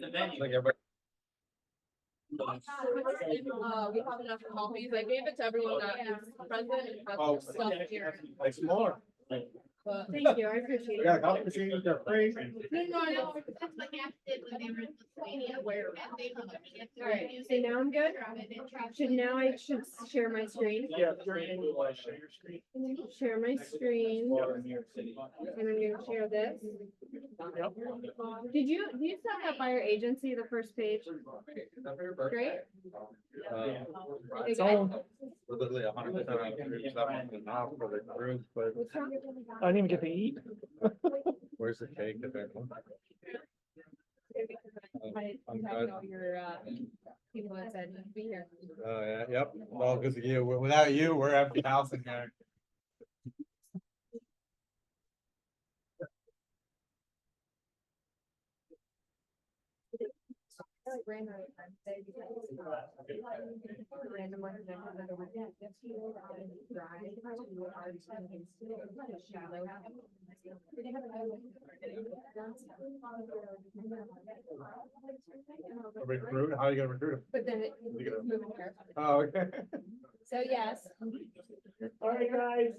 Like everybody. We have enough copies. I gave it to everyone that is present. And has Oh, stuff here. like some more. But thank you, I appreciate We it. got a couple machines, they're free. No, I know. That's what Gap did when they were in Lithuania. Where? Alright, So now I'm good. I should share my screen. Yeah, you're in. Share your screen. Share my screen. Water in New York City. And I'm gonna share this. Yep. Do you set that buyer agency, the first page? Great. It's all literally 100% now for the group, but What's wrong? I didn't even get to eat. Where's the cake? I'm I good. know your, people that said you'd be here. Oh, yeah, yep, all good to you. Without you, we're empty house in here. Recruit, how are you gonna recruit them? But then it moving here. Oh, okay. So yes. All right, guys,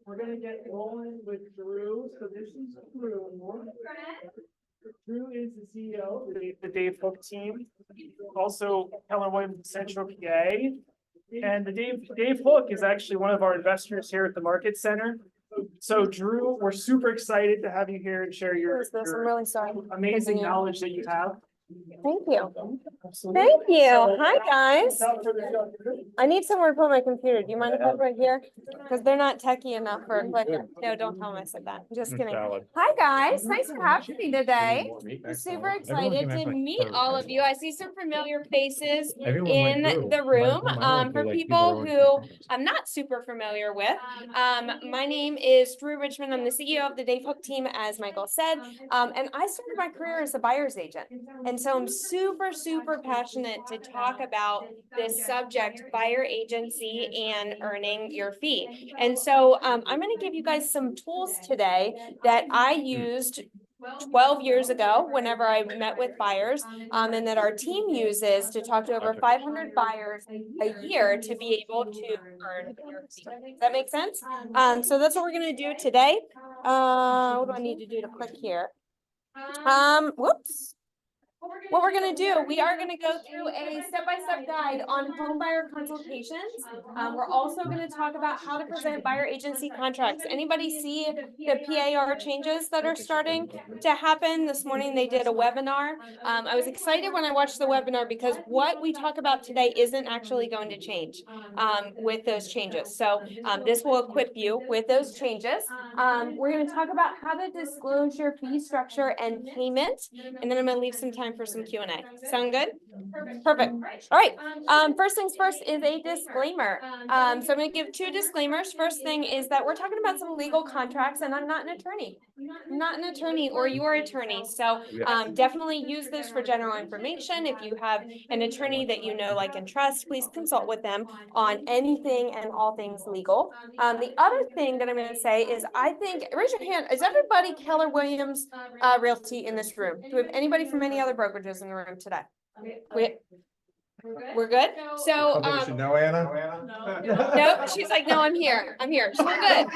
we're gonna get rolling with Drew, so this is Drew. Drew is the CEO of the Dave Hook team, also Keller Williams Central PA. And the Dave Hook is actually one of our investors here at the Market Center. So Drew, we're super excited to have you here and share your I'm really sorry. amazing knowledge that you have. Thank you. Absolutely. Thank you. So, Hi, guys. without further ado, I need somewhere to put my computer. Do you mind if I put it here? Because they're not techie enough for a clicker. No, don't tell them I said that. Just kidding. Hi, guys. Nice to have you today. I'm super excited to meet all of you. I see some familiar faces in the room. For people who I'm not super familiar with, my name is Drew Richmond. I'm the CEO of the Dave Hook team, as Michael said. And I started my career as a buyer's agent. And so I'm super, super passionate to talk about this subject, buyer agency and earning your fee. And so I'm going to give you guys some tools today that I used 12 years ago whenever I met with buyers, and that our team uses to talk to over 500 buyers a year to be able to earn your fee. Does that make sense? So that's what we're going to do today. What do I need to do to click here? Whoops. What we're gonna do, we are gonna go through a step-by-step guide on home buyer consultations. We're also gonna talk about how to present buyer agency contracts. Anybody see the PAR changes that are starting to happen? This morning they did a webinar. I was excited when I watched the webinar because what we talk about today isn't actually going to change with those changes. So this will equip you with those changes. We're gonna talk about how to disclose your fee structure and payment, and then I'm gonna leave some time for some Q&A. Sound good? Perfect. All right. First things first is a disclaimer. So I'm going to give two disclaimers. First thing is that we're talking about some legal contracts, and I'm not an attorney. I'm not an attorney or your attorney. So definitely use this for general information. If you have an attorney that you know, like, and trust, please consult with them on anything and all things legal. The other thing that I'm going to say is I think, raise your hand, is everybody Keller Williams Realty in this room? Do we have anybody from any other brokerages in the room today? We're good? So, I think you should know Anna. no, she's like, no, I'm here. I'm here. So we're good.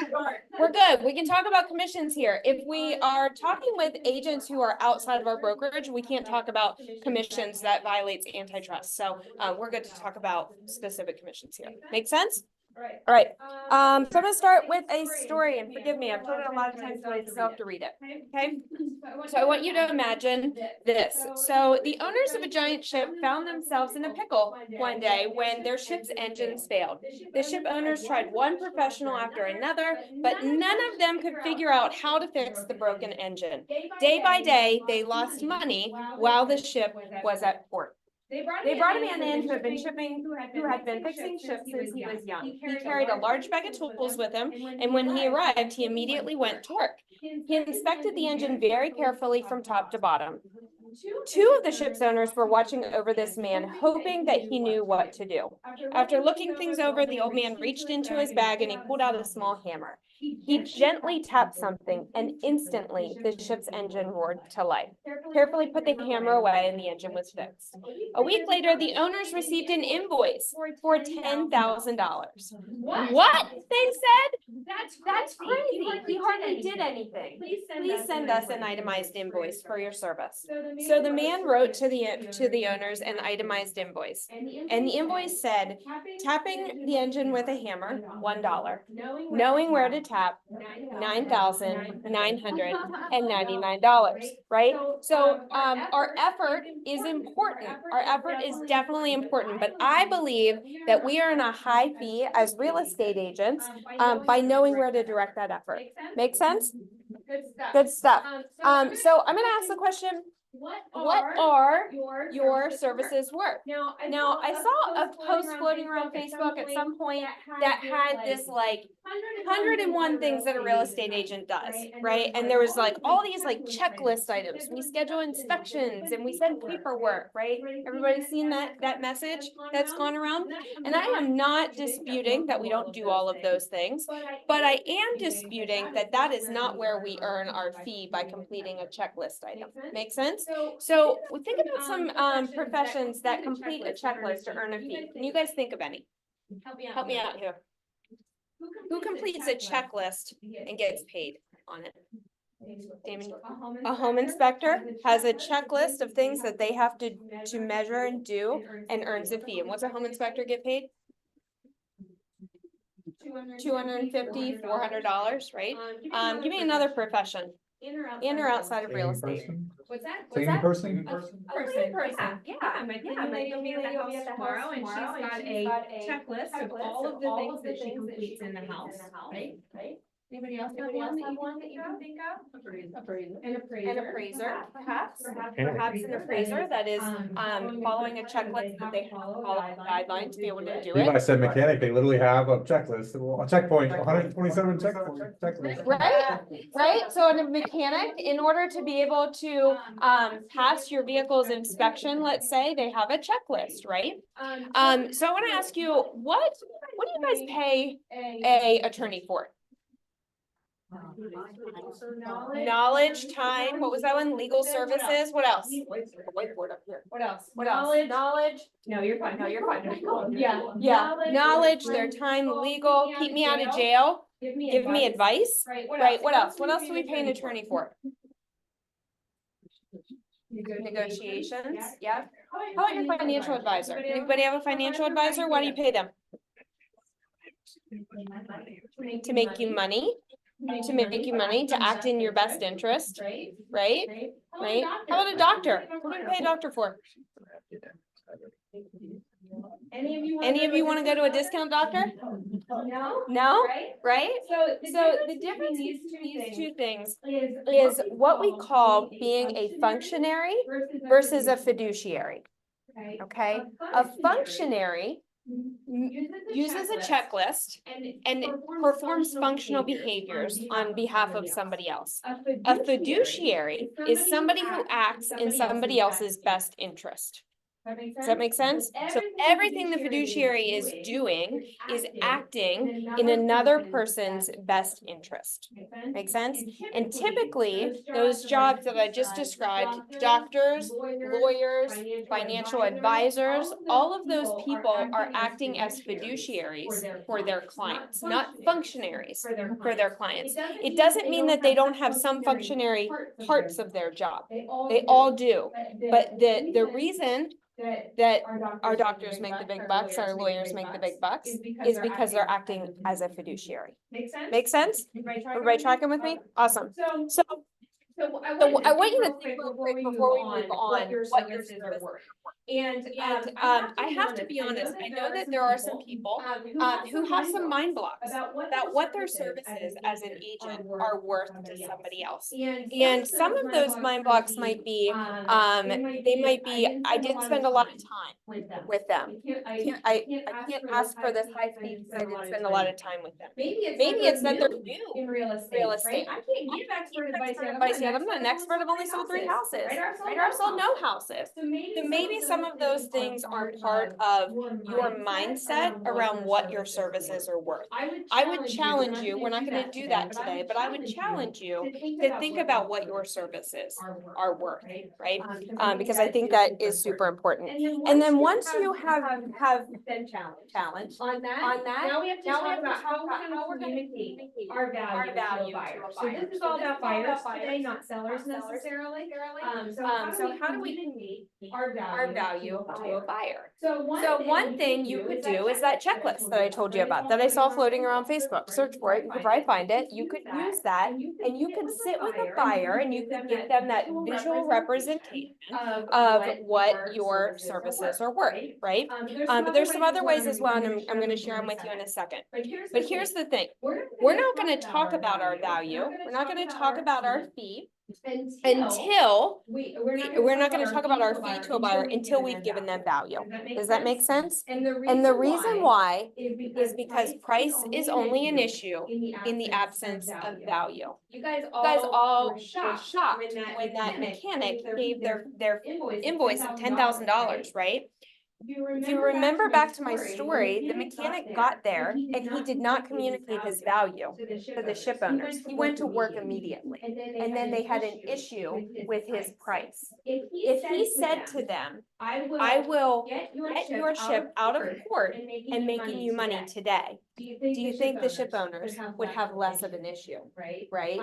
We're good. We can talk about commissions here. If we are talking with agents who are outside of our brokerage, we can't talk about commissions that violates antitrust. So we're good to talk about specific commissions here. Make sense? All right. So I'm gonna start with a story, and forgive me, I've told it a lot of times, but I still have to read it. Okay. So I want you to imagine this. So the owners of a giant ship found themselves in a pickle one day when their ship's engines failed. The ship owners tried one professional after another, but none of them could figure out how to fix the broken engine. Day by day, they lost money while the ship was at port. They brought a man in who had been fixing ships since he was young. He carried a large bag of tools with him, and when he arrived, he immediately went to work. He inspected the engine very carefully from top to bottom. Two of the ship's owners were watching over this man, hoping that he knew what to do. After looking things over, the old man reached into his bag and he pulled out a small hammer. He gently tapped something and instantly the ship's engine roared to life. Carefully put the hammer away and the engine was fixed. A week later, the owners received an invoice for $10,000. What? They said? That's crazy. He hardly did anything. Please send us an itemized invoice for your service. So the man wrote to the owners an itemized invoice. And the invoice said, tapping the engine with a hammer, $1. Knowing where to tap, $9,999, right? So our effort is important. Our effort is definitely important, but I believe that we earn a high fee as real estate agents by knowing where to direct that effort. Make sense? Good stuff. So I'm gonna ask the question, what are your services worth? Now, I saw a post floating around Facebook at some point that had this like 101 things that a real estate agent does, right? And there was like all these like checklist items. We schedule inspections and we send paperwork, right? Everybody's seen that message that's gone around? And I am not disputing that we don't do all of those things, but I am disputing that that is not where we earn our fee by completing a checklist item. Make sense? So we think about some professions that complete a checklist to earn a fee. Can you guys think of any? Help me out here. Who completes a checklist and gets paid on it? Damon, a home inspector has a checklist of things that they have to measure and do and earns a fee. And what's a home inspector get paid? $250, $400, right? Give me another profession. In or outside of real estate. What's that? Cleaning person? A cleaning person, yeah. My cleaning lady will be at the house tomorrow and she's got a checklist of all of the things that she completes in the house, right? Anybody else have one that you can think of? An appraiser, perhaps an appraiser that is following a checklist that they have to follow a guideline to be able to do Levi it. said mechanic, they literally have a checklist, a checkpoint, 127 checklist. Right, so in a mechanic, in order to be able to pass your vehicle's inspection, let's say, they have a checklist, right? So I want to ask you, what do you guys pay a attorney for? Knowledge, time, what was that one? Legal services, what else? Whiteboard up here. What else? Knowledge. No, you're fine. Yeah, knowledge, their time, legal, keep me out of jail, give me advice, right? What else? What else do we pay an attorney for? Negotiations, yeah. How about your financial advisor? Anybody have a financial advisor? Why do you pay them? To make you money. To act in your best interest, right? How about a doctor? What do we pay a doctor for? Any of you want to go to a discount doctor? No? Right? So the difference between these two things is what we call being a functionary versus a fiduciary. Okay? A functionary uses a checklist and performs functional behaviors on behalf of somebody else. A fiduciary is somebody who acts in somebody else's best interest. Does that make sense? So everything the fiduciary is doing is acting in another person's best interest. Make sense? And typically, those jobs that I just described, doctors, lawyers, financial advisors, all of those people are acting as fiduciaries for their clients, not functionaries for their clients. It doesn't mean that they don't have some functionary parts of their job. They all do. But the reason that our doctors make the big bucks, our lawyers make the big bucks, is because they're acting as a fiduciary. Make sense? Everybody tracking with me? Awesome. So I want you to think real quick before we move on what your services are worth. And I have to be honest, I know that there are some people who have some mind blocks about what their services as an agent are worth to somebody else. And some of those mind blocks might be, they might be, I didn't spend a lot of time with them. I can't ask for this high fee because I didn't spend a lot of time with them. Maybe it's that they're new in real estate. I can't give expert advice yet. I'm not an expert. I've only sold 3 houses, right? Or I've sold no houses. So maybe So maybe some of those things are part of your mindset around what your services are worth. I would challenge you, we're not gonna do that today, but I would challenge you to think about what your services are worth, right? Because I think that is super important. And then once you have been challenged on on that, now we have to talk about how we're we're gonna gonna communicate our our value to a buyer. So this is all about buyers today, not sellers necessarily. So how do we communicate our value to a buyer? So one thing you could do is that checklist that I told you about, that I saw floating around Facebook. Search for it, you could probably find it. You could use that, and you could sit with a buyer and you could give them that visual representation of what your services are worth, right? But there's some other ways as well, and I'm gonna share them with you in a second. But here's the thing, we're not gonna talk about our value, we're not gonna talk about our fee until we're not gonna talk about our fee to a buyer until we've given them value. Does that make sense? And the reason why is because price is only an issue in the absence of value. You guys You guys all were were shocked shocked when that mechanic gave their invoice of $10,000, right? If you remember back to my story, the mechanic got there and he did not communicate his value to the ship owners. He went to work immediately. And then they had an issue with his price. If he said to them, I will get your ship out of port and making you money today, do you think the ship owners would have less of an issue, right?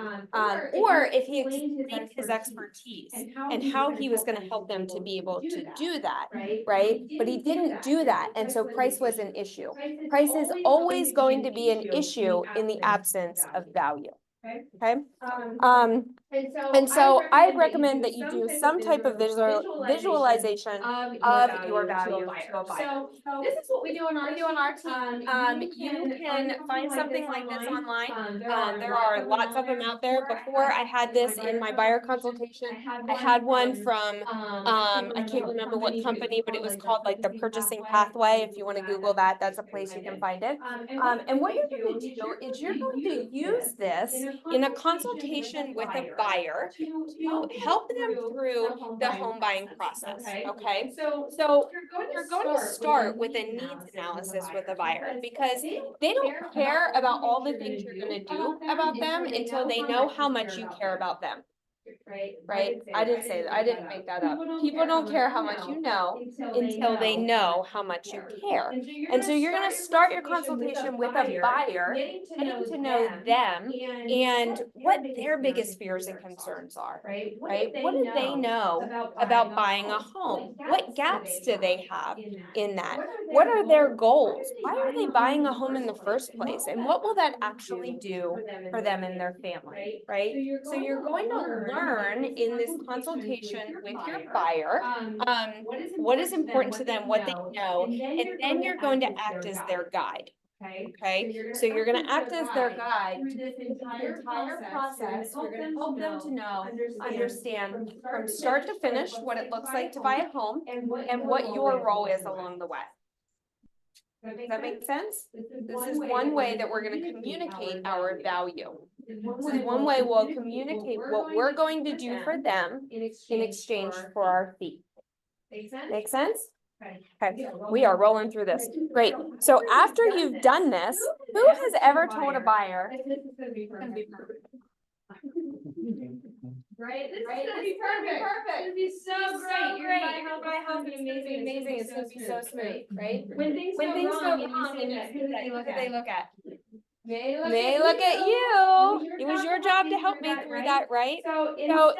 Or if he explained his expertise and how he was gonna help them to be able to do that, right? But he didn't do that, and so price was an issue. Price is always going to be an issue in the absence of value. Okay? And so I recommend that you do some type of visualization of your value to a buyer. So this is what we do on our team. You can find something like this online. There are lots of them out there. Before I had this in my buyer consultation, I had one from, I can't remember what company, but it was called like the Purchasing Pathway. If you want to Google that, that's a place you can find it. And what you're going to do is you're going to use this in a consultation with a buyer to help them through the home buying process, okay? So you're going to start with a needs analysis with a buyer because they don't care about all the things you're gonna do about them until they know how much you care about them. Right? I didn't say that. I didn't make that up. People don't care how much you know until they know how much you care. And so you're gonna start your consultation with a buyer, getting to know them and what their biggest fears and concerns are, right? What do they know about buying a home? What gaps do they have in that? What are their goals? Why are they buying a home in the first place? And what will that actually do for them and their family, right? So you're going to learn in this consultation with your buyer, what is important to them, what they know, and then you're going to act as their guide. Okay, so you're going to act as their guide through this entire process. You're going to help them to know, understand from start to finish what it looks like to buy a home and what your role is along the way. Does that make sense? This is one way that we're going to communicate our value. This is one way we'll communicate what we're going to do for them in exchange for our fee. Make sense? Okay, we are rolling through this. Great. So after you've done this, who has ever told a buyer? Right? This is gonna be perfect. It's gonna be so great. You're gonna buy a house, it's gonna be amazing. It's gonna be so smooth, right? When things go wrong and you see that, who do they look at? They look at you. It was your job to help me through that, right? So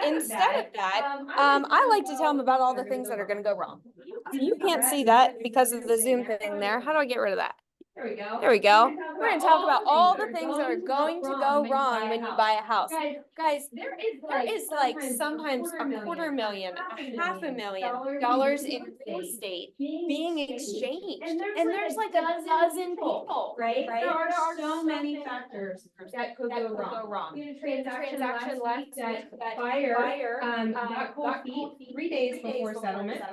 instead of that, I like to tell them about all the things that are gonna go wrong. You can't see that because of the Zoom thing there. How do I get rid of that? There we go. There we go. We're gonna talk about all the things that are going to go wrong when you buy a house. Guys, there is like sometimes $250,000, $500,000 in real estate being exchanged. And there's like a dozen people, right? There are so many factors that could go wrong. We had a transaction last week that buyer got cold feet 3 days before settlement.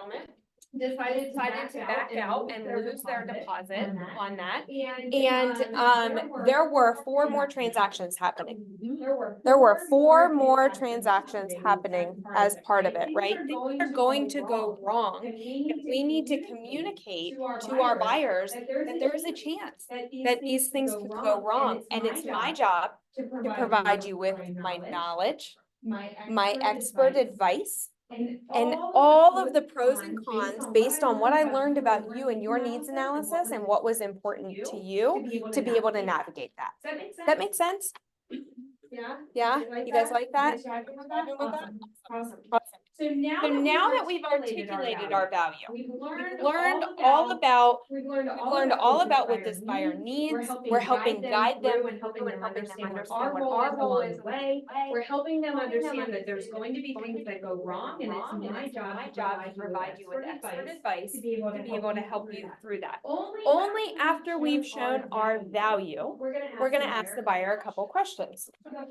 decided to back out and lose their deposit on that. There were 4 more transactions happening. There were 4 more transactions happening as part of it, right? Things are going to go wrong. We need to communicate to our buyers that there is a chance That these things could go wrong, and it's my job to to provide you with my knowledge, my expert advice, and all of the pros and cons based on what I learned about you and your needs analysis and what was important to you to be able to navigate that. Does That makes sense? Yeah. Yeah? You guys like that? Vibing with Vibing with that? Awesome. Awesome. So now So now that we've articulated our value, we've learned all about we've learned all about what this buyer needs. We're helping guide them and helping through them and understand what what our role is along along the way. We're helping them helping them understand that there's going to be things that go wrong, and it's my job to provide you with expert advice to to be able to help you through that. Only Only after we've shown our value, we're gonna ask the buyer a couple questions.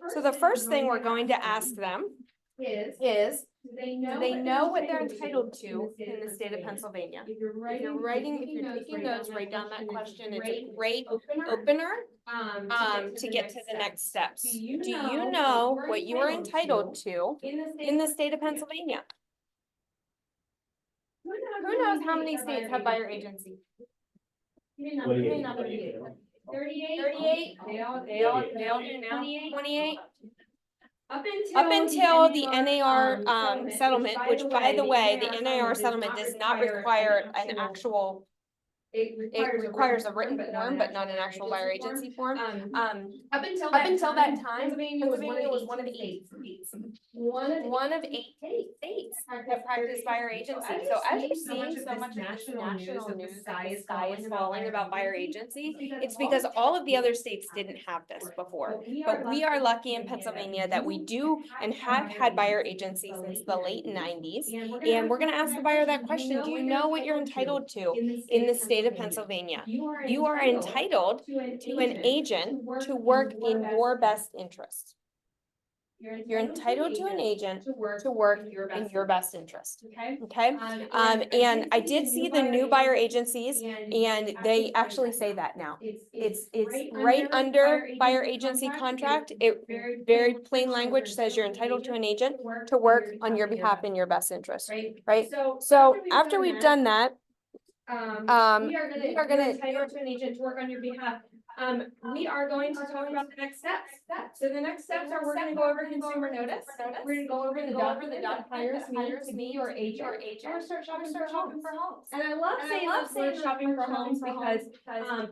So the first thing we're going to ask them is, is, do they do they know what they're entitled to in the state of Pennsylvania? If you're If you're taking notes, write down that question. It's a great opener, opener to get to the next steps. Do you know what you are entitled to in the state of Pennsylvania? Who knows how many states have buyer agency? What do you- 38. They all do now. 28. Up Up until the NAR settlement, settlement, which by the way, the NAR settlement does not require an actual, It it requires a written form, but not an actual buyer agency form. Up until that time, Pennsylvania was one of the 8 states. states. One of 8 states that practice buyer agency. So as you're seeing so much of this national news, the sky is falling about buyer agency, it's because all of the other states didn't have this before. But we are lucky in Pennsylvania that we do and have had buyer agency since the late 90s. And we're gonna ask the buyer that question, do you know what you're entitled to in the state of Pennsylvania? You are entitled to an agent to work in your best interest. You're entitled to an agent to work in your best interest, Okay. okay? And I did see the new buyer agencies and they actually say that now. It's right under buyer agency contract. It very plain language says you're entitled to an agent to work on your behalf in your best interest, right? So after we've done that, We are gonna entitled to an agent to work on your behalf. We are going to talk about the next steps. So the next steps are we're gonna go over consumer notice. We're gonna go over the document that hires me to be your agent. We're gonna start shopping for homes. And I love saying the word shopping for homes because,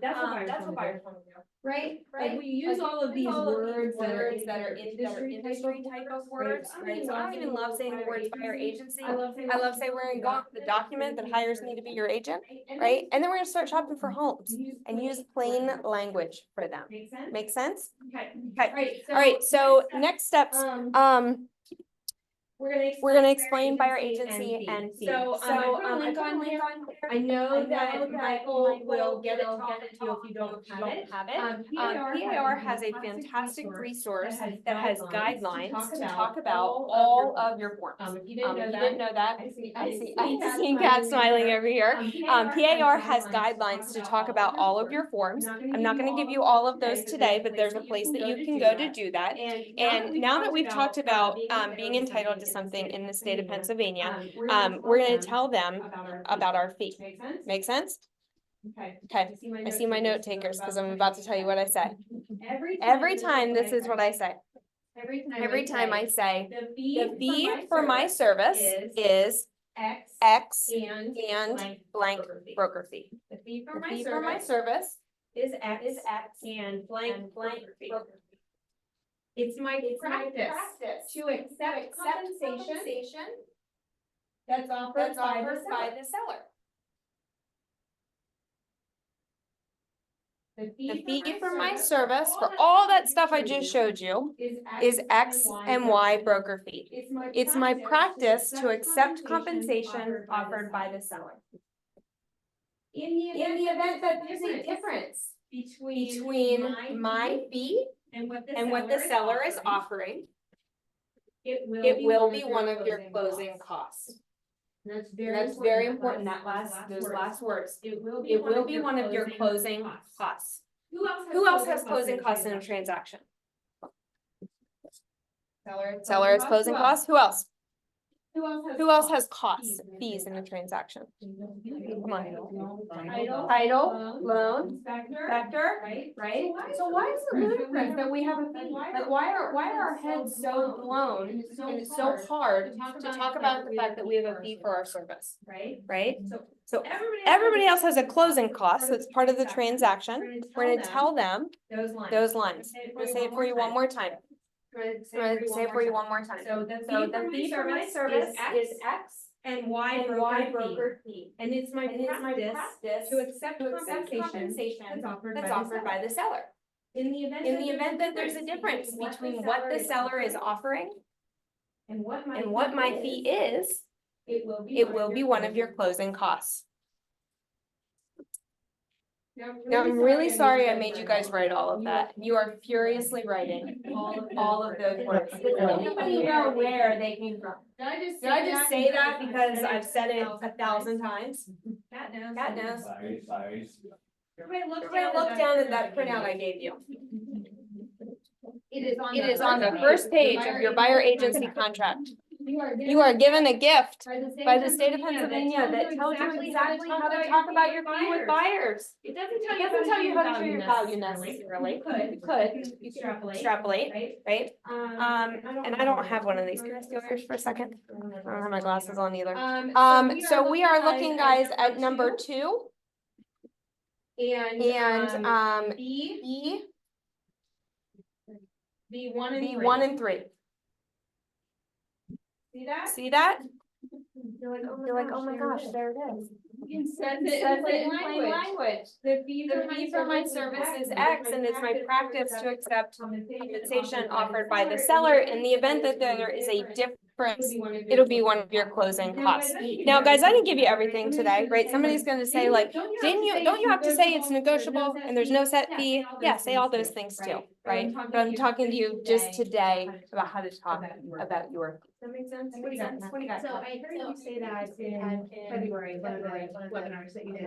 that's what buyers wanna do. Right? Like we use all of these words that are industry type of words, right? So I don't even love saying the words buyer agency. I love saying we're gonna go off the document that hires me to be your agent, right? And then we're gonna start shopping for homes and use plain language for them. Make sense? Make sense? Okay. Okay. All right, so next steps, we're gonna explain buyer agency and fee. So, I put a link on here. I know that Michael will get it talked to you if you don't have it. PAR has a fantastic resource that has guidelines to talk about all of your forms. If you If you didn't know that, I see I see Kat smiling over here. PAR has guidelines to talk about all of your forms. I'm not gonna give you all of those today, but there's a place that you can go to do that. And now that we've talked about being entitled to something in the state of Pennsylvania, we're gonna tell them about our fee. Make sense? Make sense? Okay. Okay, I see my note takers because I'm about to tell you what I say. Every Every time this is what I say. Every time I say, the the fee for my service is X X and blank broker fee. The fee The fee for my service is X is X and blank broker fee. It's my practice to accept compensation that's offered by the seller. The The fee for my service, for all that stuff I just showed you, is X and Y broker fee. It's my practice to accept compensation offered by the seller. In the event that there's a difference Between my fee and what the seller is offering, it it will be one of your closing costs. And That's very important, those last words. It will It will be one of your closing costs. Who else has closing costs in a transaction? Seller has closing costs. Who else? Who else has costs, fees in a transaction? Come on. Title, loan, inspector, right? So why is it ludicrous that we have a fee? Like, why are our heads so blown and it's so hard to talk about the fact that we have a fee for our service, right? So everybody else has a closing cost, so it's part of the transaction. We're gonna tell them those lines. I'm gonna say it for you one more time. I'm gonna say it for you one more time. So So the fee for my service is X and Y and Y broker fee. broker fee. And it's my And it's my practice to accept compensation that's offered by the seller. In the In the event that there's a difference between what the seller is offering and what and what my fee is, it will be one of your closing costs. Now, I'm really sorry I made you guys write all of that. You are furiously writing all of those words. Does anybody know where they came from? Did I just say that because I've said it 1,000 times? Cat knows. God knows. Everybody Everybody look down at that printout I gave you. It It is on the first page of your buyer agency contract. You are given a gift by the state of Pennsylvania that tells you exactly how to talk about your fee with buyers. It doesn't tell It doesn't tell you how to do your value necessarily. necessarily. You could extrapolate, right? And I don't have one of these. Can I steal yours for a second? I don't have my glasses on either. So we are looking, guys, at number 2. And B, B1 and 3. See that? You're like, oh my gosh, there it is. It says It it says in it in plain plain language. language. The fee The fee for my service is X and it's my practice to accept compensation offered by the seller. In the event that there is a difference, it'll be one of your closing costs. Now, guys, I didn't give you everything today, right? Somebody's gonna say like, don't you have to say it's negotiable and there's no set fee? Yeah, say all those things too, right? But I'm talking to you just today about how to talk about your. Does that make sense? What do you got? What do you got? So I heard you say that in February, one of the webinars that you did.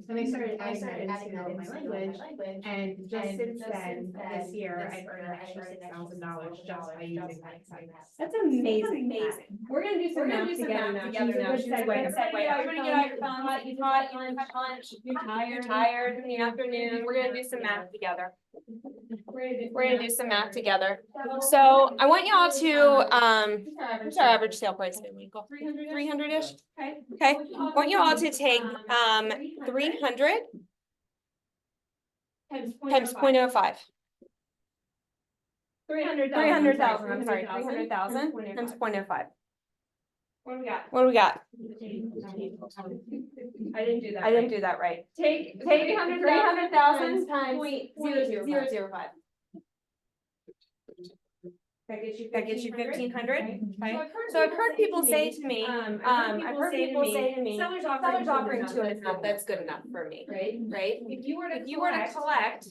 And I started adding that into my language. And just since then, this year, I've earned an extra $6,000 just by using that site. That's amazing. We're gonna do some math together now. She's a good segue. Everybody get out your phones, you taught lunch, you're tired in the afternoon, we're gonna do some math together. We're gonna do some math together. So I want y'all to, what's our average sale price? 300-ish? Okay. I want you all to take, 300 times 0.05. 300,000, I'm sorry, 300,000 times 0.05. What do we got? What do we got? I didn't do that. I didn't do that right. Take 300,000 times 0.005. That gets you 1,500. Okay. So I've heard people say to me, I've heard people say to me, seller's seller's offering offering 2.5, that's good enough for me, Right? right? If you were to collect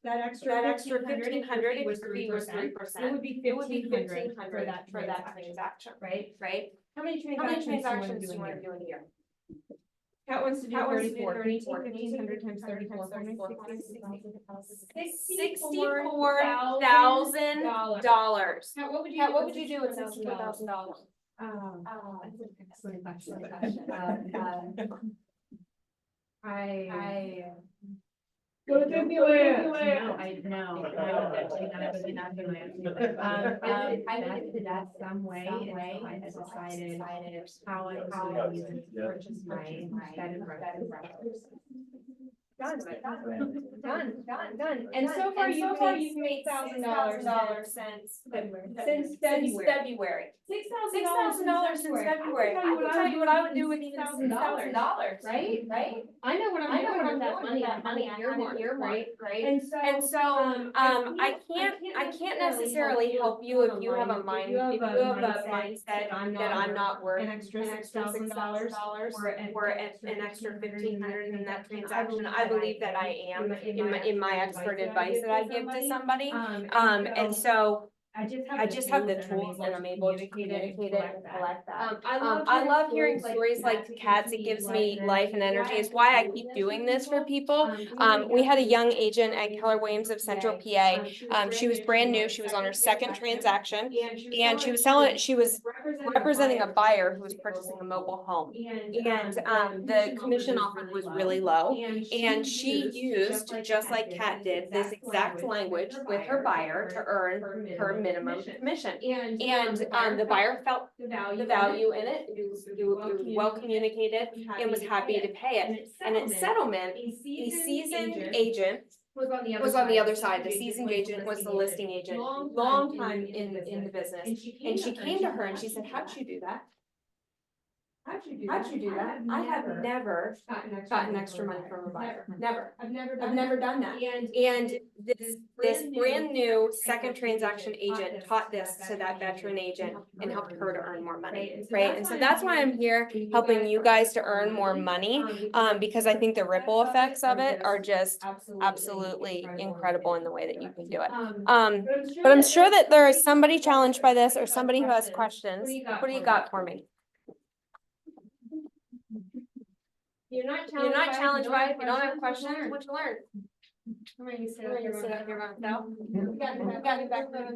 that extra 1,500, if if the the fee was 3%, it would be it would be 1,500 1,500 for that transaction, right? right? How many How many transactions transactions do do you you want want to do in a year? Cat wants to do Cat wants to do 34. 34. 1,500 times 34. $64,000. Cat, what would Cat, what would you do with $64,000? That's an excellent question. I. Go to Disneyland. No, I know. I went to that some way, I decided how I was going to use it to purchase my bed and breakfast. Done. And so far you've made $1,000 since February. $6,000 since February. I can tell you what I would do with even $6,000, right? I know what I'm doing with that money. That money I had earmarked, right? And so, I can't necessarily help you if you have a mindset that I'm not worth an extra $6,000 or an extra 1,500 in that transaction. I believe that I am in my expert advice that I give to somebody. And so I just have the tools and I'm able to communicate it and collect that. I love hearing stories like Kat's. It gives me life and energy. It's why I keep doing this for people. We had a young agent at Keller Williams of Central PA. She was brand new. She was on her second transaction and she was representing a buyer who was purchasing a mobile home. And the commission offer was really low. And she used, just like Kat did, this exact language with her buyer to earn her minimum commission. And the buyer felt the value in it. It was well communicated and was happy to pay it. And at settlement, the seasoned agent was on the other side. The seasoned agent was the listing agent, long time in the business. And she came to her and she said, how'd you do that? How'd you do that? I have never gotten extra money from a buyer. Never. I've never done that. And this brand new second transaction agent taught this to that veteran agent and helped her to earn more money, right? And so that's why I'm here helping you guys to earn more money, because I think the ripple effects of it are just absolutely incredible in the way that you can do it. But I'm sure that there is somebody challenged by this or somebody who has questions. What do you got for me? You're not challenged by it. If you don't have questions, what you learn? I'm ready to sit up here by myself. We got it back there. To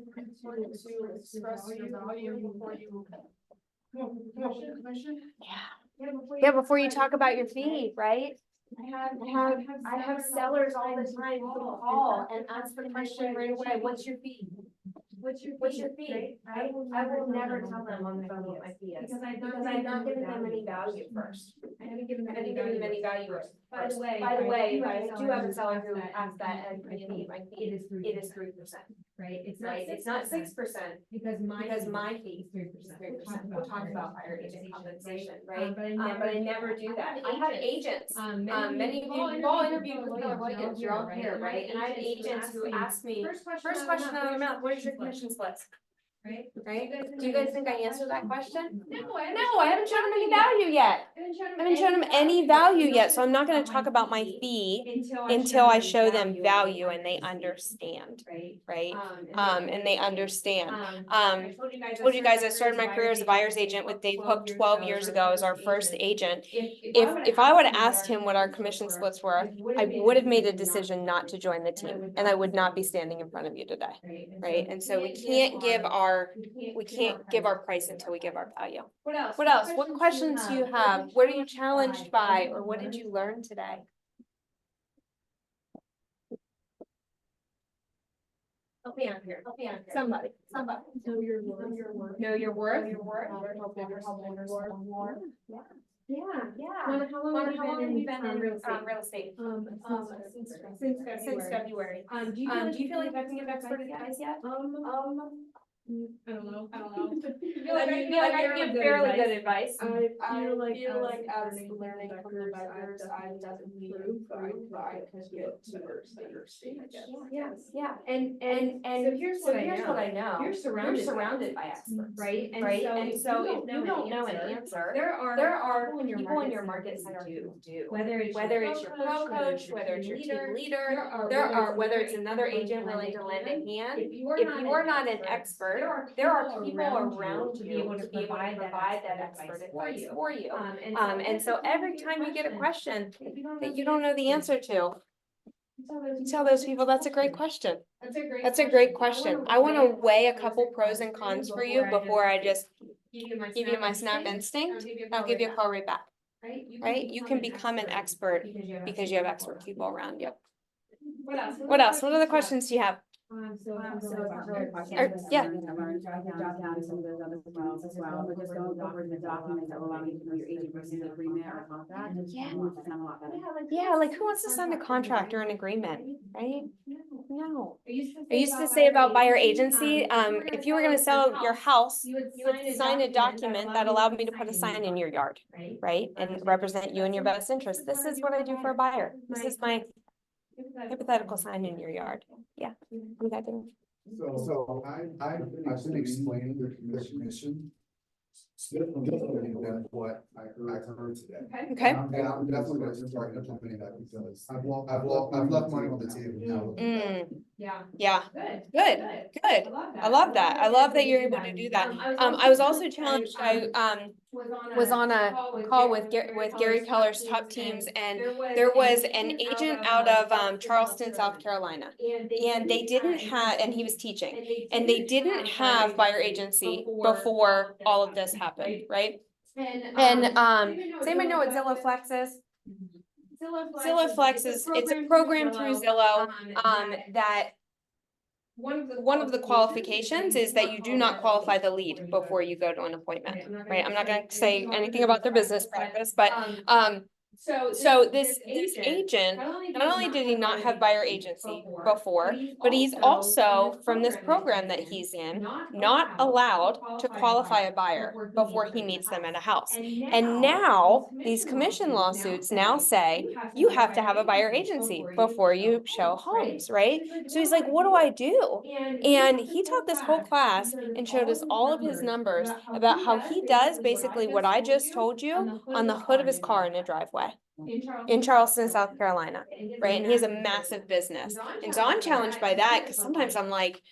express your value before you. Yeah, before you talk about your fee, right? I have sellers all the time who call and ask the question right away, what's your fee? What's your fee? I will never tell them on the phone what my fee is, because I'm not giving them any value first. I haven't given them any value first. By the way, if I do have a seller who asks that as my fee, it is 3%. Right, It's not 6%, because my fee is 3%. We'll talk about higher agent compensation, right? But I never do that. I have agents. Many of you, you've all interviewed with Keller Williams, you're all here, right? And I have agents who ask me, first question out of their mouth, what is your commission splits? Right? Right? Do you guys think I answered that question? No, I haven't shown them any value yet. I haven't shown them any value yet, so I'm not gonna talk about my fee until I show them value and they understand, right? And they understand. I told you guys I started my career as a buyer's agent with Dave Hook 12 years ago as our first agent. If I would have asked him what our commission splits were, I would have made a decision not to join the team and I would not be standing in front of you today, right? And so we can't give our price until we give our value. What else? What questions do you have? What are you challenged by, or what did you learn today? Help me out here. Somebody. Know your worth. Know your worth. Yeah. How long have you been in real estate? Since February. Do you feel like I can give expert advice yet? I don't know. I feel like I can give fairly good advice. I feel like as learning from the vendors, I've done improved, but I could get to understand. Yeah, and So here's what I know. You're surrounded by experts, right? And so if you don't know an answer, there are people in your market center who do. Whether it's your pro coach, whether it's your team leader, whether it's another agent willing to lend a hand. If you are not an expert, there are people around you to be able to provide that expert advice for you. And so every time you get a question that you don't know the answer to, tell those people that's a great question. That's a great question. I want to weigh a couple pros and cons for you before I just give you my snap instinct. I'll give you a call right back. Right? You can become an expert because you have expert people around you. What else? What other questions do you have? Yeah. Yeah, like who wants to sign a contract or an agreement, right? No. I used to say about buyer agency, if you were gonna sell your house, you would sign a document that allowed me to put a sign in your yard, right? And represent you in your best interest. This is what I do for a buyer. This is my hypothetical sign in your yard. Yeah. You got to. So I've been explaining the commission Than what I've heard today. Okay. And I'm definitely going to start implementing that because I've left money on the table now. Yeah. Yeah, Good. good, good. I love that. I love that you're able to do that. I was also challenged, I was on a call with Gary Keller's top teams, and there was an agent out of Charleston, South Carolina. And they didn't have, and he was teaching, and they didn't have buyer agency before all of this happened, right? And does anybody know what Zillow Flex is? Zillow Flex is, it's a program through Zillow, that one of the qualifications is that you do not qualify the lead before you go to an appointment, right? I'm not gonna say anything about their business practice, but, so this agent, not only did he not have buyer agency before, but he's also, from this program that he's in, not allowed to qualify a buyer before he meets them at a house. And now, these commission lawsuits now say, you have to have a buyer agency before you show homes, right? So he's like, what do I do? And he taught this whole class and showed us all of his numbers about how he does basically what I just told you on the hood of his car in a driveway in Charleston, South Carolina, right? And he has a massive business. And so I'm challenged by that because sometimes I'm like,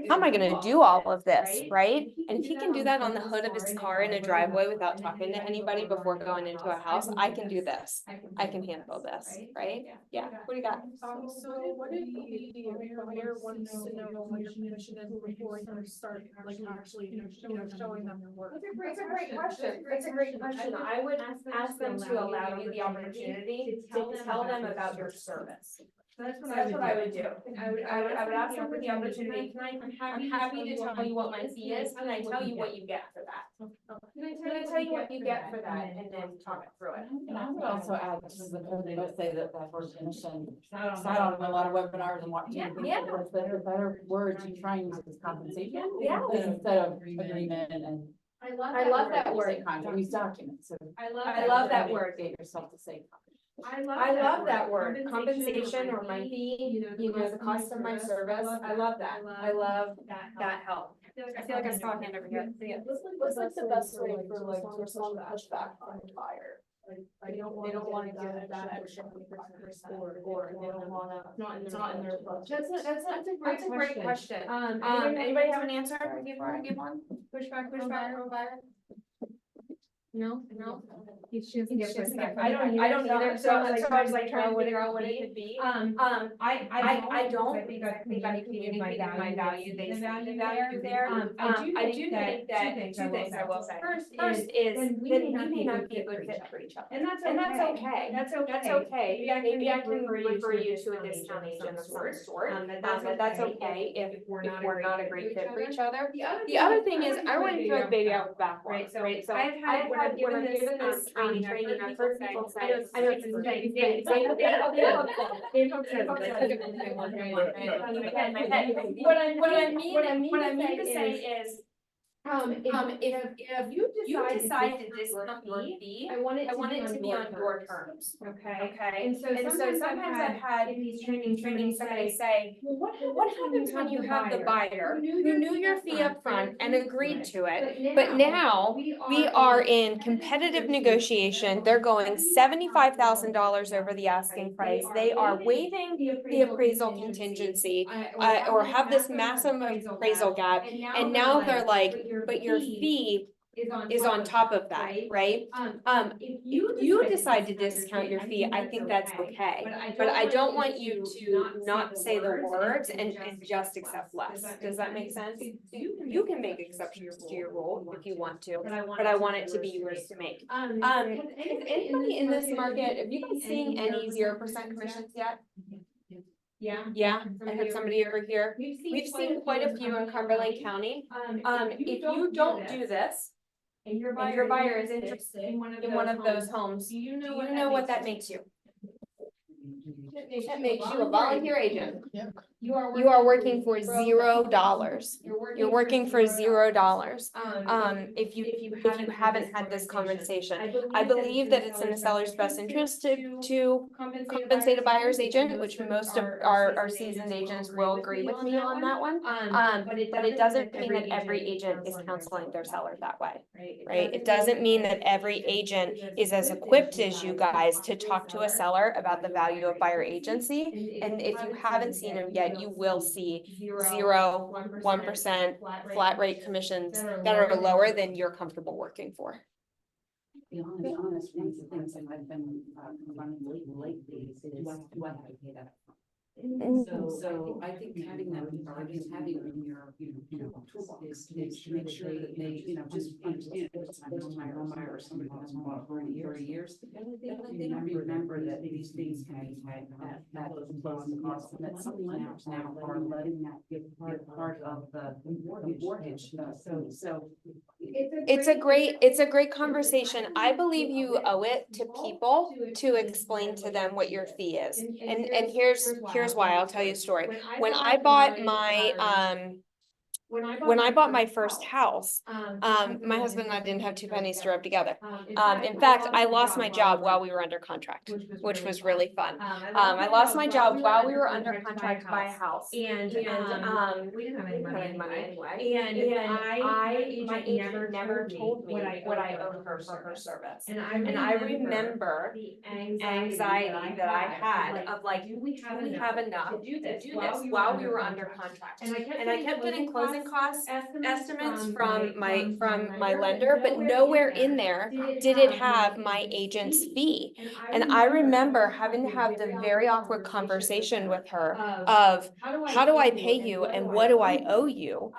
how am I gonna do all of this, right? And if he can do that on the hood of his car in a driveway without talking to anybody before going into a house, I can do this. I can handle this, right? Yeah, what do you got? So what if the buyer wants to know what your commission is before you start, like, actually, showing them your work? That's a great question. That's a great question. I would ask them to allow you the opportunity to tell them about your service. That's That's what I would do. I would ask them for the opportunity. I'm happy to tell you what my fee is. Can I tell you what you get for that? Can I tell you what you get for that and then talk through it? And I would also add, just because they would say that that word commission, sat on a lot of webinars and watching. Yeah. The better words you try and use is compensation. Yeah. Instead of agreement and. I love that word. Contract, use documents, so. I love that word. Get yourself to say. I love that word, compensation or my fee, the cost of my service. I love that. I love that help. I feel like I saw a hand over here. What's like the best way for like to respond to pushback on the buyer? Like, they don't wanna give it that extra 50% or they don't wanna, it's not in their budget. That's a great question. Anybody have an answer before I give one? Pushback from buyer? No. She doesn't get pushback. I don't either, so I was like trying to figure out what it could be. I don't think I've communicated my value, they see the value there. I do think that two things I will say. First is, then we may not be a good fit for each other. And that's okay. That's okay. Maybe I can refer you to a discount agent of some sort. That's okay if we're not a great fit for each other. The other thing is, I wouldn't throw the baby out with the bathwater, right? So I've had, when I've given this training, I've heard people say, I know it's insane. What I mean to say is, if you decide to discount your fee, I want it to be on your terms. Okay. And so sometimes I've had in these trainings, somebody say, well, what happens when you have the buyer who knew your fee up front and agreed to it, but now we are in competitive negotiation, they're going $75,000 over the asking price, they are waiving the appraisal contingency, or have this massive appraisal gap, and now they're like, but your fee is on top of that, right? If you decide to discount your fee, I think that's okay, but I don't want you to not say the words and just accept less. Does that make sense? You can make exceptions to your rule if you want to, but I want it to be yours to make. Has anybody in this market, have you guys seen any 0% commissions yet? Yeah, I heard somebody over here. We've seen quite a few in Cumberland County. If you don't do this, and your buyer is interested in one of those homes, do you know what that makes you? That makes you a volunteer agent. You are working for $0. You're working for $0. If you haven't had this conversation, I believe that it's in the seller's best interest to compensate a buyer's agent, which most of our seasoned agents will agree with me on that one. But it doesn't mean that every agent is counseling their seller that way, right? It doesn't mean that every agent is as equipped as you guys to talk to a seller about the value of buyer agency. And if you haven't seen them yet, you will see 0, 1% flat rate commissions that are lower than you're comfortable working for. Be honest, one of the things that I've been running lately is do I have to pay that? So I think having that, having in your, toolbox is to make sure that they, just understand if it's my home buyer or somebody who hasn't bought for 30 years. They remember that these things can be tied that closing costs, and that something now are letting that be part of the mortgage. So It's a great conversation. I believe you owe it to people to explain to them what your fee is. And here's why. I'll tell you a story. When I bought my first house, my husband and I didn't have 2 pennies to rub together. In fact, I lost my job while we were under contract, which was really fun. I lost my job while we were under contract to buy a house. And we didn't have any money anyway. And my agent never told me what I owed her for her service. And I remember the anxiety that I had of like, do we have enough to do this while we were under contract? And I kept getting closing cost estimates from my lender, lender, but nowhere in there did it have my agent's fee. And I remember having to have the very awkward conversation with her of how do I pay you and what do I owe you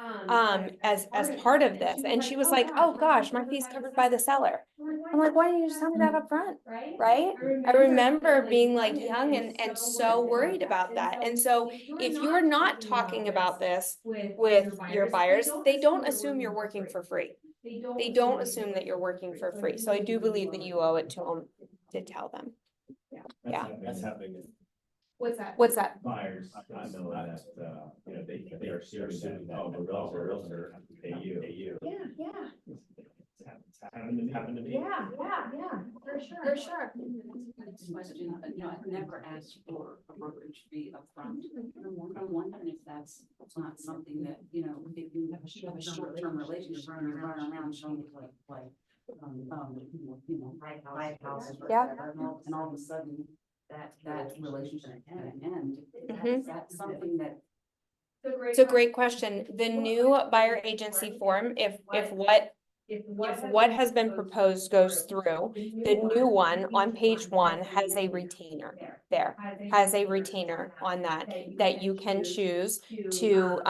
as part of this? And she was like, oh gosh, my fee's covered by the seller. I'm like, why didn't you just tell me that up front? Right? I remember being like young and so worried about that. And so if you're not talking about this with your buyers, they don't assume you're working for free. They don't assume that you're working for free. So I do believe that you owe it to them to tell them. Yeah. That's happening. What's that? Buyers, I know that, they are serious, oh, the realtor has to pay you. Yeah. It's happened to me. Yeah, for sure. Question, I've never asked for a brokerage fee upfront. I'm wondering if that's not something that, if you have a short-term relationship, you're running around showing like, buy houses. Yeah. And all of a sudden, that relationship can end. Mhm. Is that something that? It's a great question. The new buyer agency form, if what has been proposed goes through, the new one on page 1 has a retainer has a retainer on that you can choose to,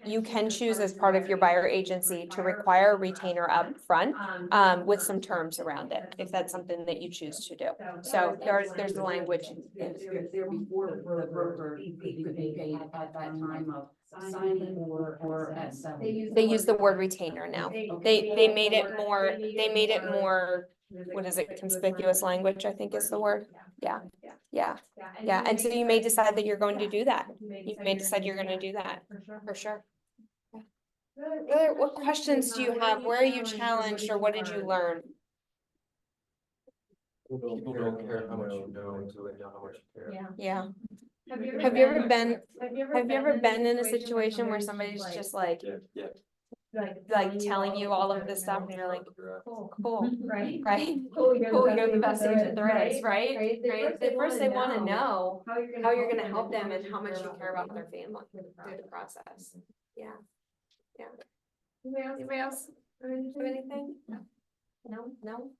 you can choose as part of your buyer agency to require a retainer up front, with some terms around it, if that's something that you choose to do. So there's the language. There before the broker fee could be paid at that time of signing or at selling. They use the word retainer now. They made it more, what is it, conspicuous language, I think is the word. Yeah. And so you may decide that you're going to do that. You may decide you're going to do that, for sure. What questions do you have? Where are you challenged, or what did you learn? People don't care how much you know until they know how much you care. Yeah. Have you ever been in a situation where somebody's just like telling you all of this stuff and you're like, cool, right? Cool, you're the best agent there is, right? At first they want to know how you're gonna help them and how much you care about their family through the process. Yeah. Anybody else have anything? No.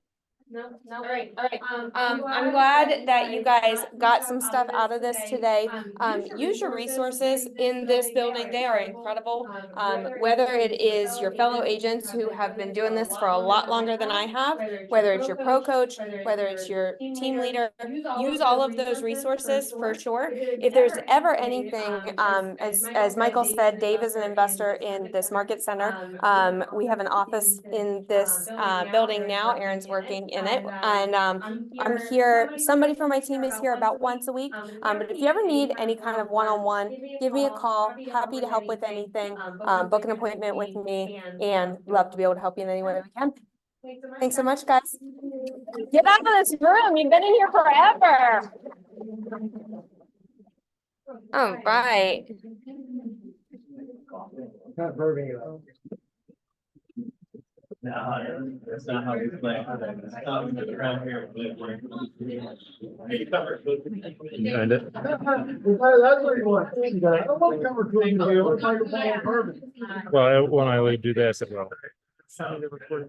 All right. I'm glad that you guys got some stuff out of this today. Use your resources in this building. They are incredible. Whether it is your fellow agents who have been doing this for a lot longer than I have, whether it's your pro coach, whether it's your team leader, use all of those resources for sure. If there's ever anything, as Michael said, Dave is an investor in this market center. We have an office in this building now. Aaron's working in it. And I'm here, somebody from my team is here about once a week. But if you ever need any kind of one-on-one, give me a call. Happy to help with anything. Book an appointment with me and love to be able to help you in any way that we can. Thanks so much, guys. Get out of this room. You've been in here forever. All right. Not Burbank, though. No, that's not how we play. That's how we get around here. Behind it. That's what you want. I don't want to cover two of you. I want to play Bourbon. Well, when I do this, it will.